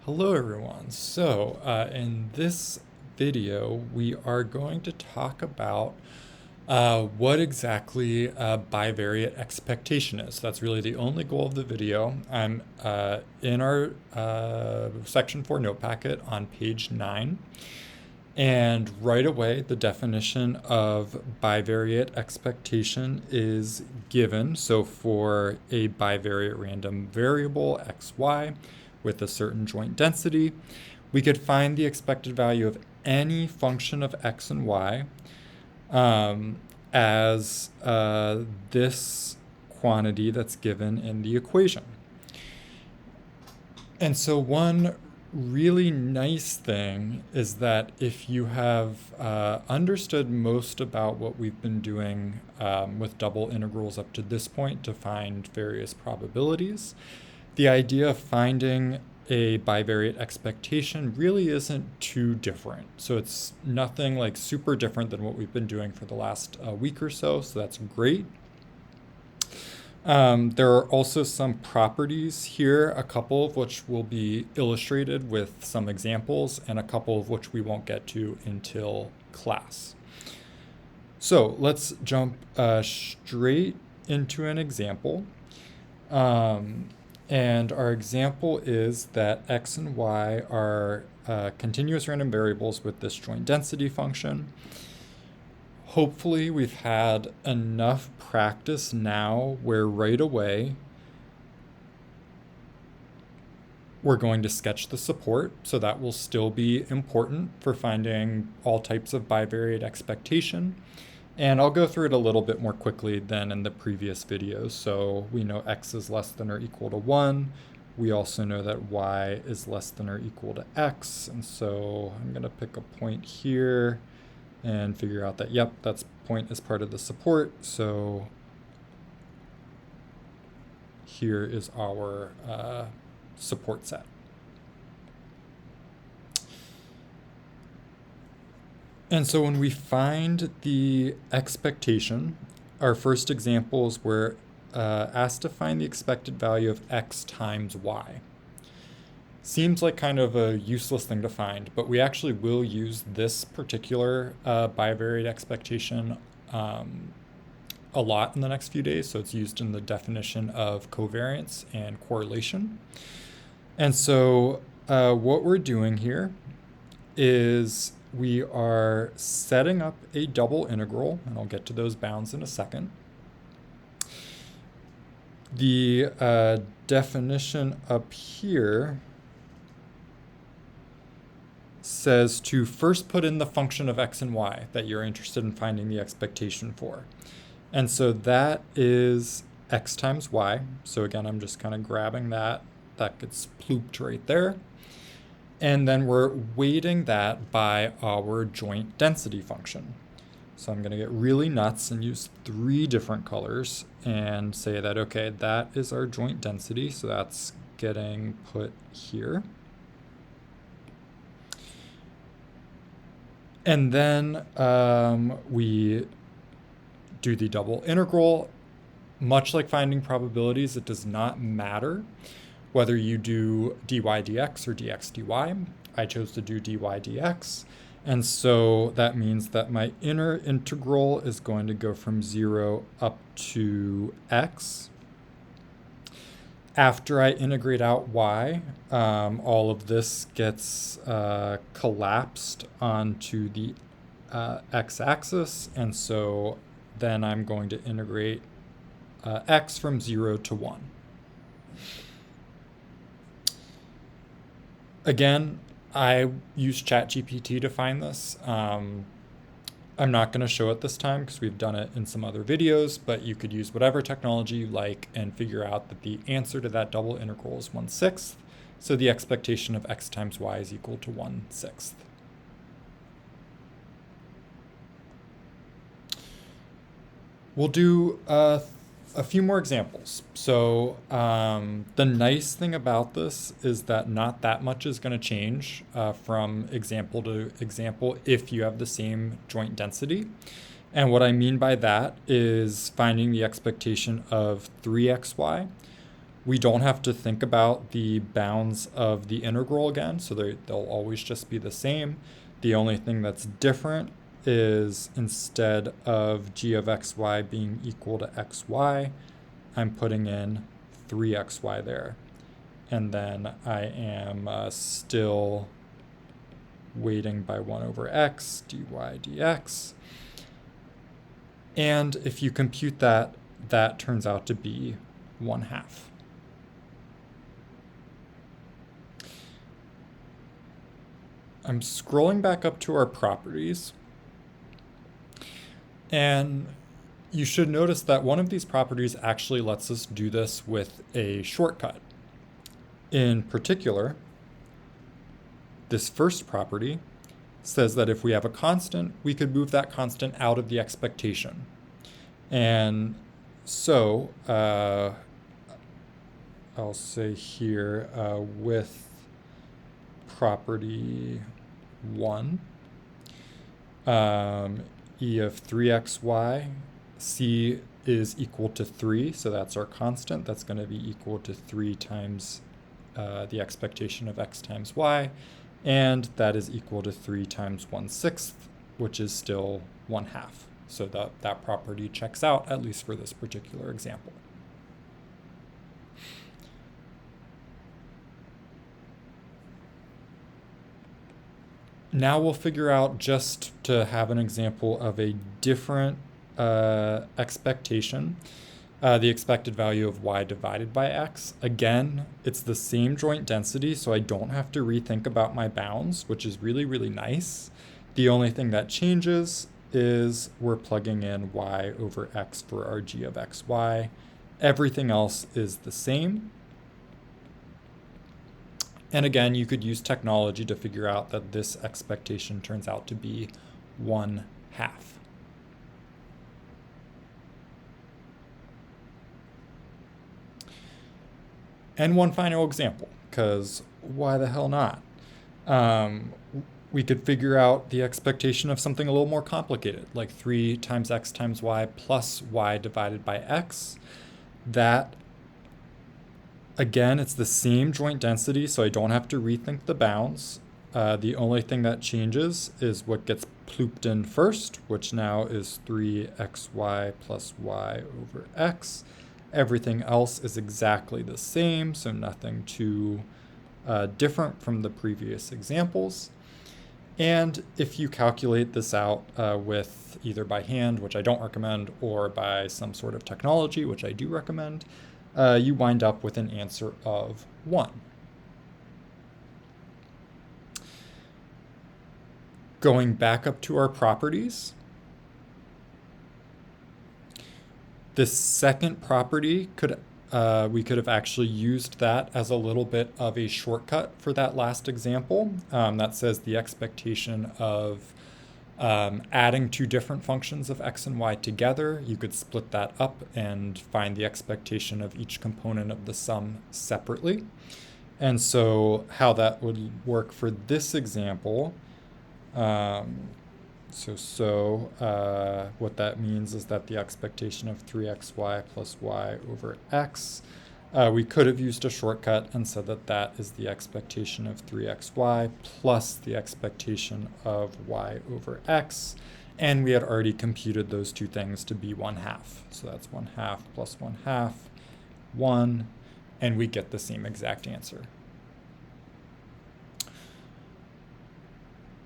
Hello everyone. In this video, we are going to talk about what exactly bivariate expectation is. That's really the only goal of the video. I'm in our section 4 note packet on page 9. And right away, the definition of bivariate expectation is given. So for a bivariate random variable, xy, with a certain joint density, we could find the expected value of any function of x and y as this quantity that's given in the equation. And so one really nice thing is that if you have understood most about what we've been doing with double integrals up to this point to find various probabilities, the idea of finding a bivariate expectation really isn't too different. So it's nothing like super different than what we've been doing for the last week or so that's great. There are also some properties here, a couple of which will be illustrated with some examples, and a couple of which we won't get to until class. So let's jump straight into an example. And our example is that x and y are continuous random variables with this joint density function. Hopefully we've had enough practice now where right away we're going to sketch the support, so that will still be important for finding all types of bivariate expectation. And I'll go through it a little bit more quickly than in the previous videos. So we know x is less than or equal to 1. We also know that y is less than or equal to x. And so I'm going to pick a point here and figure out that, yep, that point is part of the support. So here is our support set. And so when we find the expectation, our first examples were asked to find the expected value of x times y. Seems like kind of a useless thing to find, but we actually will use this particular bivariate expectation a lot in the next few days. So it's used in the definition of covariance and correlation. And so what we're doing here is we are setting up a double integral, and I'll get to those bounds in a second. The definition up here says to first put in the function of x and y that you're interested in finding the expectation for. And so that is x times y. So again, I'm just kind of grabbing that. That gets plooped right there. And then we're weighting that by our joint density function. So I'm going to get really nuts and use 3 different colors and say that, okay, that is our joint density. So that's getting put here. And then we do the double integral. Much like finding probabilities, it does not matter whether you do dy dx or dx dy. I chose to do dy dx. And so that means that my inner integral is going to go from 0 up to x. After I integrate out y, all of this gets collapsed onto the x-axis. And so then I'm going to integrate x from 0 to 1. Again, I used ChatGPT to find this. I'm not going to show it this time because we've done it in some other videos, but you could use whatever technology you like and figure out that the answer to that double integral is 1/6. So the expectation of x times y is equal to 1/6. We'll do a few more examples. So the nice thing about this is that not that much is going to change from example to example if you have the same joint density. And what I mean by that is finding the expectation of 3xy We don't have to think about the bounds of the integral again, so they'll always just be the same. The only thing that's different is instead of g of xy being equal to xy, I'm putting in 3xy there. And then I am still weighting by 1 over x, dy dx. And if you compute that, that turns out to be 1/2. I'm scrolling back up to our properties. And you should notice that one of these properties actually lets us do this with a shortcut. In particular, this first property says that if we have a constant, we could move that constant out of the expectation. And so I'll say here with property 1, e of 3xy, c is equal to 3, so that's our constant. That's going to be equal to 3 times the expectation of x times y, and that is equal to 3 times 1/6, which is still 1/2. So that property checks out, at least for this particular example. Now we'll figure out, just to have an example of a different expectation, the expected value of y divided by x. Again, it's the same joint density, so I don't have to rethink about my bounds, which is really, really nice. The only thing that changes is we're plugging in y over x for our g of xy. Everything else is the same. And again, you could use technology to figure out that this expectation turns out to be 1/2. And one final example, because why the hell not? We could figure out the expectation of something a little more complicated, like 3 times x times y plus y divided by x. That, again, it's the same joint density, so I don't have to rethink the bounds. The only thing that changes is what gets plooped in first, which now is 3xy plus y over x. Everything else is exactly the same, so nothing too different from the previous examples. And if you calculate this out with either by hand, which I don't recommend, or by some sort of technology, which I do recommend, you wind up with an answer of 1. Going back up to our properties, this second property we could have actually used that as a little bit of a shortcut for that last example. That says the expectation of adding two different functions of x and y together. You could split that up and find the expectation of each component of the sum separately. And so how that would work for this example, what that means is that the expectation of 3xy plus y over x, we could have used a shortcut and said that that is the expectation of 3xy plus the expectation of y over x. And we had already computed those two things to be 1/2. So that's 1/2 plus 1/2, 1, and we get the same exact answer.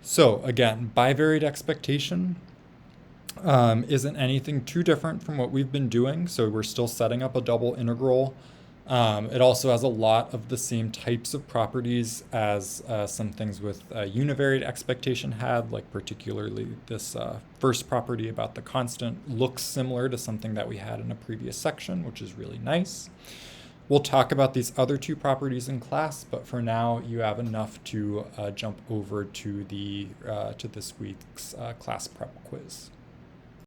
So again, bivariate expectation isn't anything too different from what we've been doing. So we're still setting up a double integral. It also has a lot of the same types of properties as some things with univariate expectation had, like particularly this first property about the constant looks similar to something that we had in a previous section, which is really nice. We'll talk about these other two properties in class, but for now you have enough to jump over to this week's class prep quiz.